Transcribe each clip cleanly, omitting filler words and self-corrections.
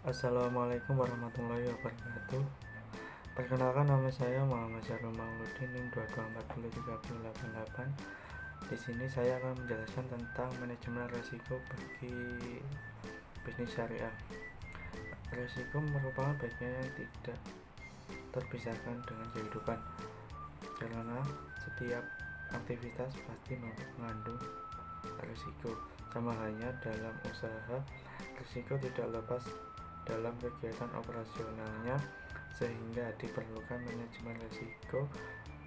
Assalamualaikum warahmatullahi wabarakatuh. Perkenalkan, nama saya Muhammad Syarul Mauludin NIM 22403088. Di sini saya akan menjelaskan tentang manajemen risiko bagi bisnis syariah. Risiko merupakan bagian yang tidak terpisahkan dengan kehidupan, karena setiap aktivitas pasti mengandung risiko. Sama halnya dalam usaha, risiko tidak lepas dalam kegiatan operasionalnya, sehingga diperlukan manajemen risiko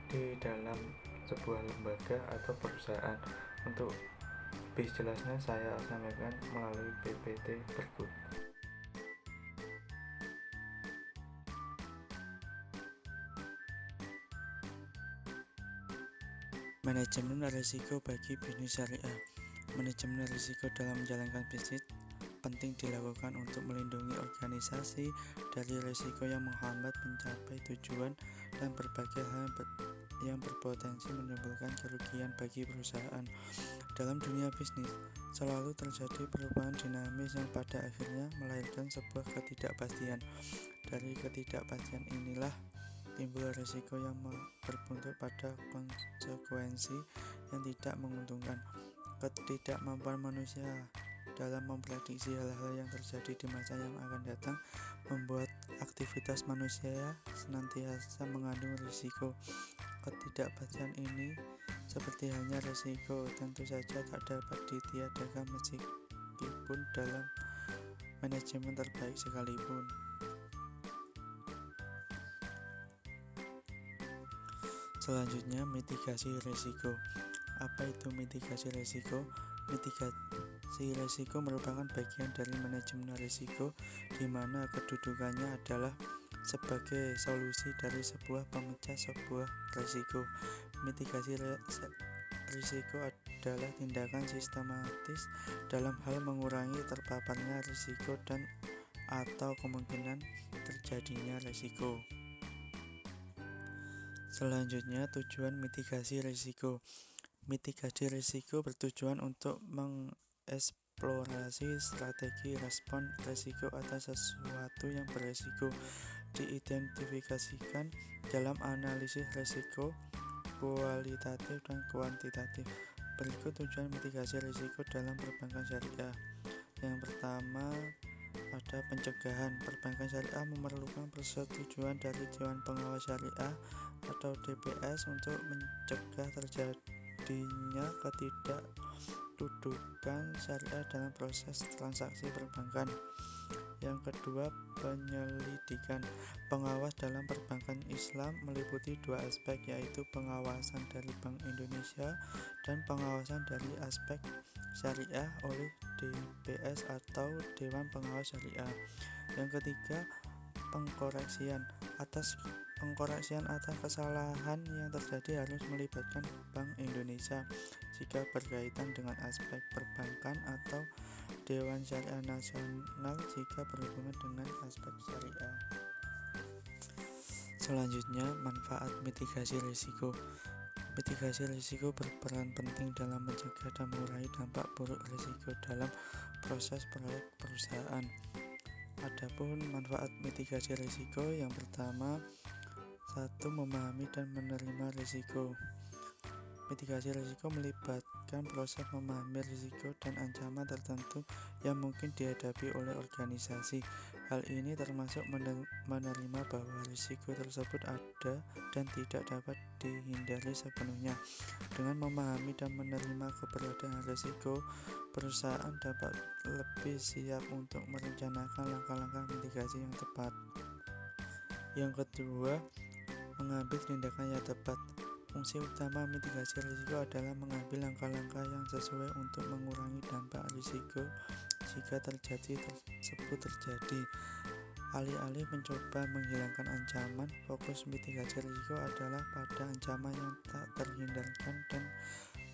di dalam sebuah lembaga atau perusahaan. Untuk lebih jelasnya saya sampaikan melalui PPT berikut. Manajemen risiko bagi bisnis syariah. Manajemen risiko dalam menjalankan bisnis penting dilakukan untuk melindungi organisasi dari risiko yang menghambat mencapai tujuan dan berbagai hal yang berpotensi menimbulkan kerugian bagi perusahaan. Dalam dunia bisnis, selalu terjadi perubahan dinamis yang pada akhirnya melahirkan sebuah ketidakpastian. Dari ketidakpastian inilah timbul risiko yang berbuntut pada konsekuensi yang tidak menguntungkan. Ketidakmampuan manusia dalam memprediksi hal-hal yang terjadi di masa yang akan datang membuat aktivitas manusia senantiasa mengandung risiko. Ketidakpastian ini, seperti halnya risiko, tentu saja tak dapat ditiadakan meskipun dalam manajemen terbaik sekalipun. Selanjutnya, mitigasi risiko. Apa itu mitigasi risiko? Mitigasi risiko merupakan bagian dari manajemen risiko, di mana kedudukannya adalah sebagai solusi dari sebuah pemecah sebuah risiko. Mitigasi risiko adalah tindakan sistematis dalam hal mengurangi terpaparnya risiko dan atau kemungkinan terjadinya risiko. Selanjutnya, tujuan mitigasi risiko. Mitigasi risiko bertujuan untuk mengeksplorasi strategi respon risiko atas sesuatu yang berisiko, diidentifikasikan dalam analisis risiko kualitatif dan kuantitatif. Berikut tujuan mitigasi risiko dalam perbankan syariah. Yang pertama, ada pencegahan. Perbankan syariah memerlukan persetujuan dari Dewan Pengawas Syariah atau DPS untuk mencegah terjadinya ketidakdudukan syariah dalam proses transaksi perbankan. Yang kedua, penyelidikan. Pengawas dalam perbankan Islam meliputi dua aspek, yaitu pengawasan dari Bank Indonesia dan pengawasan dari aspek syariah oleh DPS atau Dewan Pengawas Syariah. Yang ketiga, pengkoreksian. Pengkoreksian atas kesalahan yang terjadi harus melibatkan Bank Indonesia jika berkaitan dengan aspek perbankan, atau Dewan Syariah Nasional jika berhubungan dengan aspek syariah. Selanjutnya, manfaat mitigasi risiko. Mitigasi risiko berperan penting dalam mencegah dan mengurangi dampak buruk risiko dalam proses proyek perusahaan. Adapun manfaat mitigasi risiko, yang pertama, 1. Memahami dan menerima risiko. Mitigasi risiko melibatkan proses memahami risiko dan ancaman tertentu yang mungkin dihadapi oleh organisasi. Hal ini termasuk menerima bahwa risiko tersebut ada dan tidak dapat dihindari sepenuhnya. Dengan memahami dan menerima keberadaan risiko, perusahaan dapat lebih siap untuk merencanakan langkah-langkah mitigasi yang tepat. Yang kedua, mengambil tindakan yang tepat. Fungsi utama mitigasi risiko adalah mengambil langkah-langkah yang sesuai untuk mengurangi dampak risiko jika tersebut terjadi. Alih-alih mencoba menghilangkan ancaman, fokus mitigasi risiko adalah pada ancaman yang tak terhindarkan dan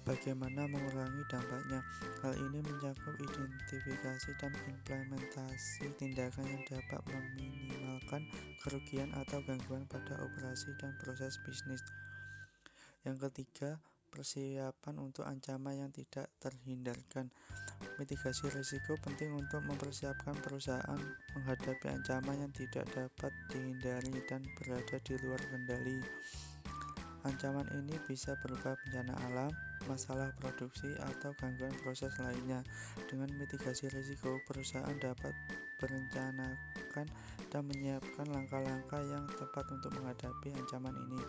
bagaimana mengurangi dampaknya. Hal ini mencakup identifikasi dan implementasi tindakan yang dapat meminimalkan kerugian atau gangguan pada operasi dan proses bisnis. Yang ketiga, persiapan untuk ancaman yang tidak terhindarkan. Mitigasi risiko penting untuk mempersiapkan perusahaan menghadapi ancaman yang tidak dapat dihindari dan berada di luar kendali. Ancaman ini bisa berupa bencana alam, masalah produksi, atau gangguan proses lainnya. Dengan mitigasi risiko, perusahaan dapat merencanakan dan menyiapkan langkah-langkah yang tepat untuk menghadapi ancaman ini.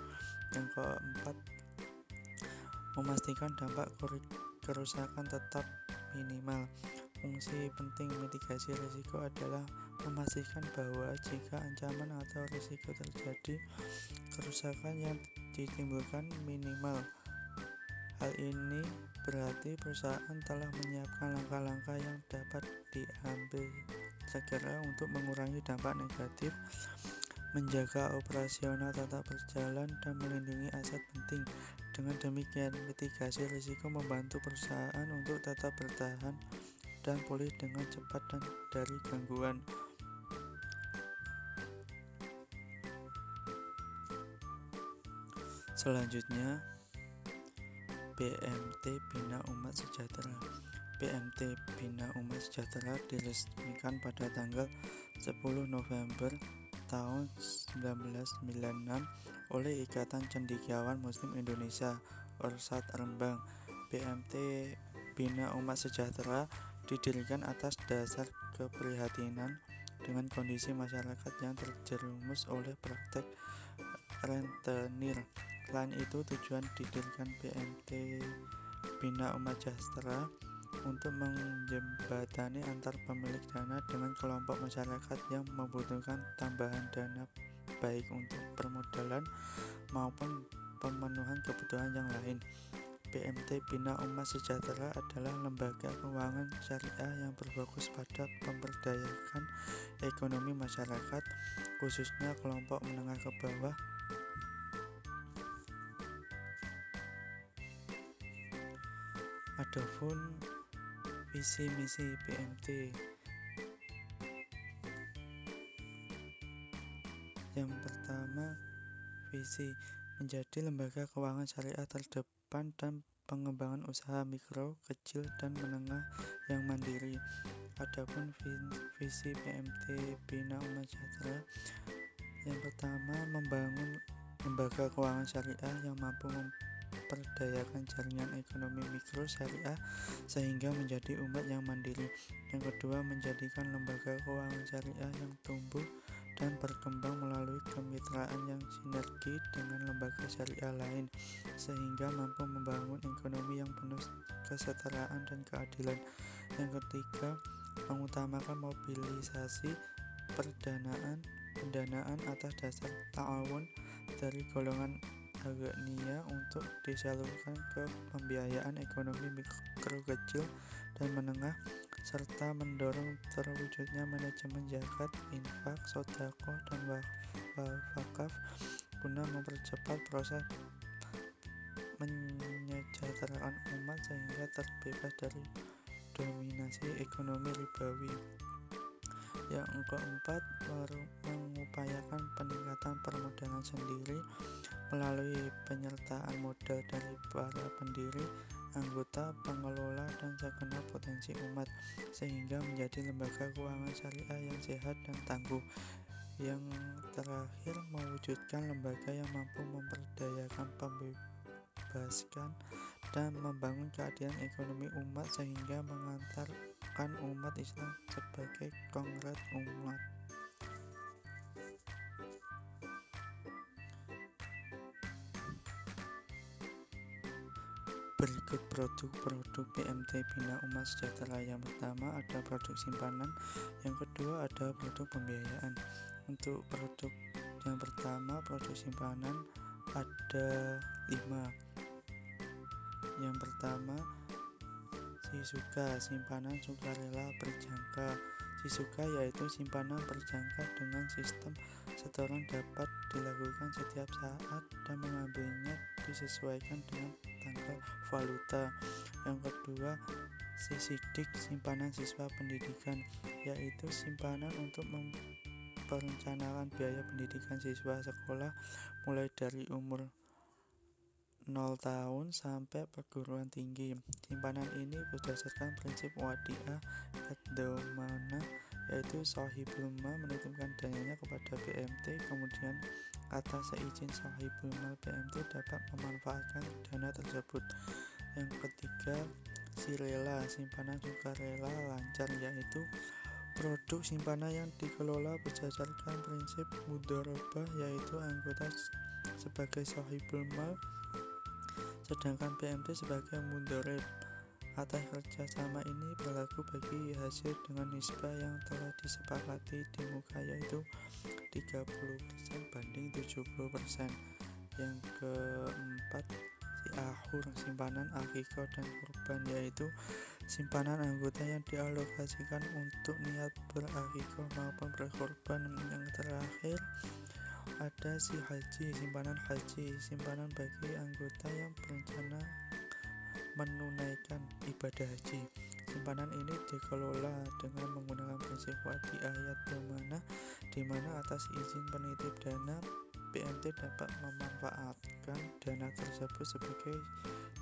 Yang keempat, memastikan dampak kerusakan tetap minimal. Fungsi penting mitigasi risiko adalah memastikan bahwa jika ancaman atau risiko terjadi, kerusakan yang ditimbulkan minimal. Hal ini berarti perusahaan telah menyiapkan langkah-langkah yang dapat diambil segera untuk mengurangi dampak negatif, menjaga operasional tetap berjalan, dan melindungi aset penting. Dengan demikian, mitigasi risiko membantu perusahaan untuk tetap bertahan dan pulih dengan cepat dan dari gangguan. Selanjutnya, BMT Bina Umat Sejahtera. BMT Bina Umat Sejahtera diresmikan pada tanggal 10 November tahun 1996 oleh Ikatan Cendekiawan Muslim Indonesia Orsat Rembang. BMT Bina Umat Sejahtera didirikan atas dasar keprihatinan dengan kondisi masyarakat yang terjerumus oleh praktek rentenir. Selain itu, tujuan didirikan BMT Bina Umat Sejahtera untuk menjembatani antar pemilik dana dengan kelompok masyarakat yang membutuhkan tambahan dana baik untuk permodalan maupun pemenuhan kebutuhan yang lain. BMT Bina Umat Sejahtera adalah lembaga keuangan syariah yang berfokus pada pemberdayaan ekonomi masyarakat, khususnya kelompok menengah ke bawah. Adapun visi misi BMT, yang pertama, visi menjadi lembaga keuangan syariah terdepan dan pengembangan usaha mikro, kecil, dan menengah yang mandiri. Adapun visi BMT Bina Umat Sejahtera, yang pertama, membangun lembaga keuangan syariah yang mampu memperdayakan jaringan ekonomi mikro syariah sehingga menjadi umat yang mandiri. Yang kedua, menjadikan lembaga keuangan syariah yang tumbuh dan berkembang melalui kemitraan yang sinergi dengan lembaga syariah lain sehingga mampu membangun ekonomi yang penuh kesetaraan dan keadilan. Yang ketiga, mengutamakan mobilisasi pendanaan atas dasar ta'awun dari golongan aghnia untuk disalurkan ke pembiayaan ekonomi mikro, kecil, dan menengah, serta mendorong terwujudnya manajemen zakat, infak, sedekah, dan wakaf guna mempercepat proses menyejahterakan umat sehingga terbebas dari dominasi ekonomi ribawi. Yang keempat, mengupayakan peningkatan permodalan sendiri melalui penyertaan modal dari para pendiri, anggota, pengelola, dan segenap potensi umat sehingga menjadi lembaga keuangan syariah yang sehat dan tangguh. Yang terakhir, mewujudkan lembaga yang mampu memperdayakan, membebaskan, dan membangun keadilan ekonomi umat sehingga mengantarkan umat Islam sebagai konglomerat umat. Berikut produk-produk BMT Bina Umat Sejahtera. Yang pertama ada produk simpanan, yang kedua ada produk pembiayaan. Untuk produk yang pertama, produk simpanan ada 5. Yang pertama, Sisuka, simpanan sukarela berjangka. Sisuka yaitu simpanan berjangka dengan sistem setoran dapat dilakukan setiap saat dan mengambilnya disesuaikan dengan tanggal valuta. Yang kedua, Sisidik, simpanan siswa pendidikan, yaitu simpanan untuk merencanakan biaya pendidikan siswa sekolah mulai dari umur 0 tahun sampai perguruan tinggi. Simpanan ini berdasarkan prinsip wadiah yad-dhamana, yaitu shahibul mal menitipkan dananya kepada BMT, kemudian atas seizin shahibul mal BMT dapat memanfaatkan dana tersebut. Yang ketiga, sirela, simpanan sukarela lancar, yaitu produk simpanan yang dikelola berdasarkan prinsip mudharabah, yaitu anggota sebagai shahibul mal sedangkan BMT sebagai mudharib. Atas kerjasama ini berlaku bagi hasil dengan nisbah yang telah disepakati di muka, yaitu 30% banding 70%. Yang keempat, siahur, simpanan akikah dan kurban, yaitu simpanan anggota yang dialokasikan untuk niat berakikah maupun berkorban. Yang terakhir ada si haji, simpanan haji, simpanan bagi anggota yang berencana menunaikan ibadah haji. Simpanan ini dikelola dengan menggunakan prinsip wadiah yad-dhamana, di mana atas izin penitip dana BMT dapat memanfaatkan dana tersebut sebagai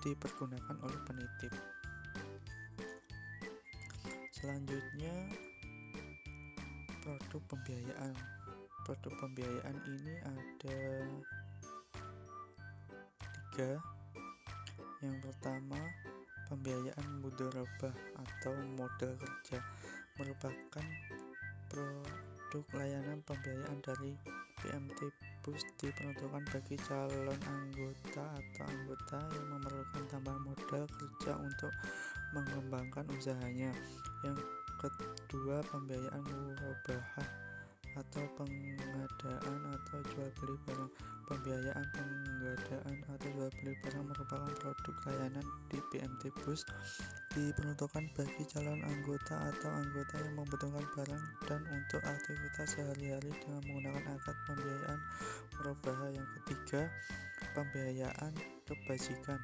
dipergunakan oleh penitip. Selanjutnya, produk pembiayaan. Produk pembiayaan ini ada 3. Yang pertama, pembiayaan mudharabah atau modal kerja merupakan produk layanan pembiayaan dari BMT BUS, diperuntukkan bagi calon anggota atau anggota yang memerlukan tambahan modal kerja untuk mengembangkan usahanya. Yang kedua, pembiayaan murabahah atau pengadaan atau jual beli barang. Pembiayaan pengadaan atau jual beli barang merupakan produk layanan di BMT BUS, diperuntukkan bagi calon anggota atau anggota yang membutuhkan barang dan untuk aktivitas sehari-hari dengan menggunakan akad pembiayaan murabahah. Yang ketiga, pembiayaan kebajikan.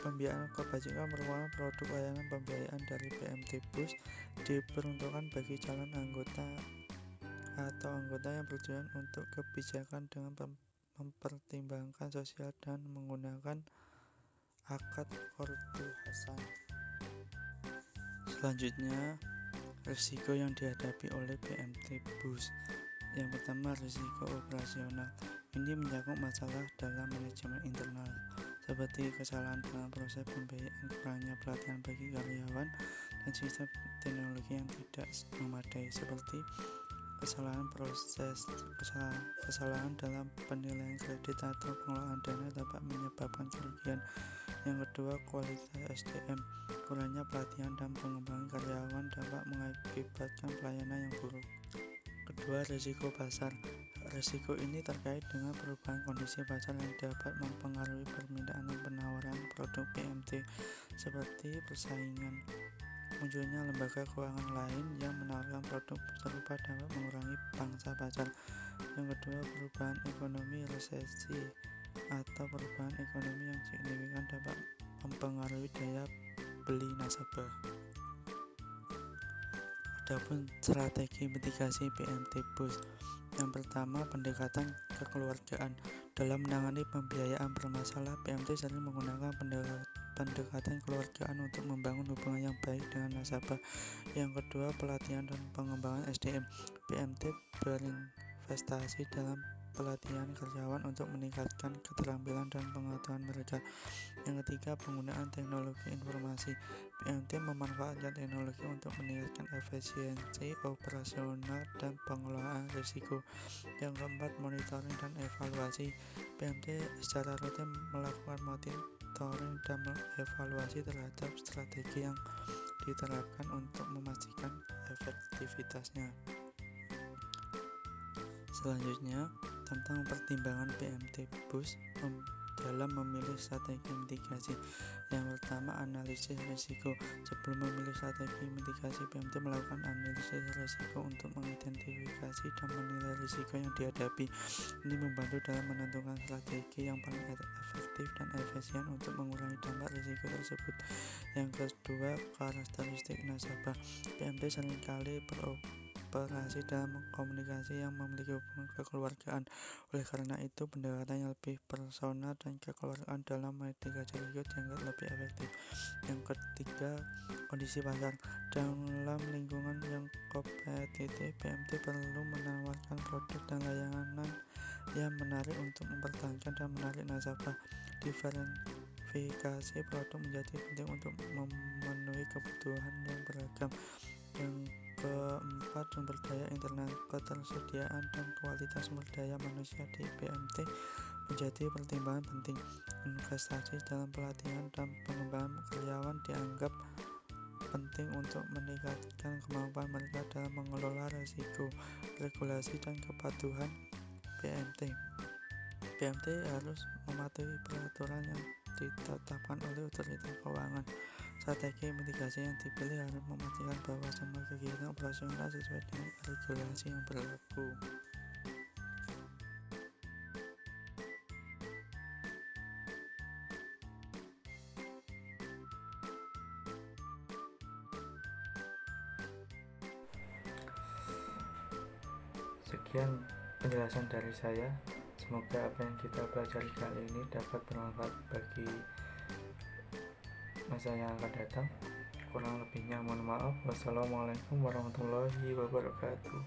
Pembiayaan kebajikan merupakan produk layanan pembiayaan dari BMT BUS, diperuntukkan bagi calon anggota atau anggota yang bertujuan untuk kebijakan dengan mempertimbangkan sosial dan menggunakan akad qardu hasan. Selanjutnya, risiko yang dihadapi oleh BMT BUS. Yang pertama, risiko operasional. Ini mencakup masalah dalam manajemen internal, seperti kesalahan dalam proses pembiayaan, kurangnya pelatihan bagi karyawan, dan sistem teknologi yang tidak memadai, seperti kesalahan dalam penilaian kredit atau pengelolaan dana dapat menyebabkan kerugian. Yang kedua, kualitas SDM. Kurangnya pelatihan dan pengembangan karyawan dapat mengakibatkan pelayanan yang buruk. Kedua, risiko pasar. Risiko ini terkait dengan perubahan kondisi pasar yang dapat mempengaruhi permintaan dan penawaran produk BMT, seperti persaingan. Munculnya lembaga keuangan lain yang menawarkan produk serupa dapat mengurangi pangsa pasar. Yang kedua, perubahan ekonomi, resesi atau perubahan ekonomi yang signifikan dapat mempengaruhi daya beli nasabah. Adapun strategi mitigasi BMT BUS. Yang pertama, pendekatan kekeluargaan. Dalam menangani pembiayaan bermasalah, BMT sering menggunakan pendekatan kekeluargaan untuk membangun hubungan yang baik dengan nasabah. Yang kedua, pelatihan dan pengembangan SDM. BMT berinvestasi dalam pelatihan karyawan untuk meningkatkan keterampilan dan pengetahuan mereka. Yang ketiga, penggunaan teknologi informasi. BMT memanfaatkan teknologi untuk meningkatkan efisiensi operasional dan pengelolaan risiko. Yang keempat, monitoring dan evaluasi. BMT secara rutin melakukan monitoring dan evaluasi terhadap strategi yang diterapkan untuk memastikan efektivitasnya. Selanjutnya, tentang pertimbangan BMT BUS dalam memilih strategi mitigasi. Yang pertama, analisis risiko. Sebelum memilih strategi mitigasi, BMT melakukan analisis risiko untuk mengidentifikasi dan menilai risiko yang dihadapi. Ini membantu dalam menentukan strategi yang paling efektif dan efisien untuk mengurangi dampak risiko tersebut. Yang kedua, karakteristik nasabah. BMT seringkali kooperasi dalam komunikasi yang memiliki hubungan kekeluargaan. Oleh karena itu, pendekatan yang lebih personal dan kekeluargaan dalam mitigasi risiko dianggap lebih efektif. Yang ketiga, kondisi pasar. Dalam lingkungan yang kompetitif, PMT perlu menawarkan produk dan layanan yang menarik untuk mempertahankan dan menarik nasabah. Diversifikasi produk menjadi penting untuk memenuhi kebutuhan yang beragam. Yang keempat, sumber daya internal. Ketersediaan dan kualitas sumber daya manusia di PMT menjadi pertimbangan penting. Investasi dalam pelatihan dan pengembangan karyawan dianggap penting untuk meningkatkan kemampuan mereka dalam mengelola risiko. Regulasi dan kepatuhan PMT. PMT harus mematuhi peraturan yang ditetapkan oleh otoritas keuangan. Strategi mitigasi yang dipilih harus memastikan bahwa semua kegiatan operasional sesuai dengan regulasi yang berlaku. Sekian penjelasan dari saya. Semoga apa yang kita pelajari kali ini dapat bermanfaat bagi masa yang akan datang. Kurang lebihnya mohon maaf. Wassalamualaikum warahmatullahi wabarakatuh.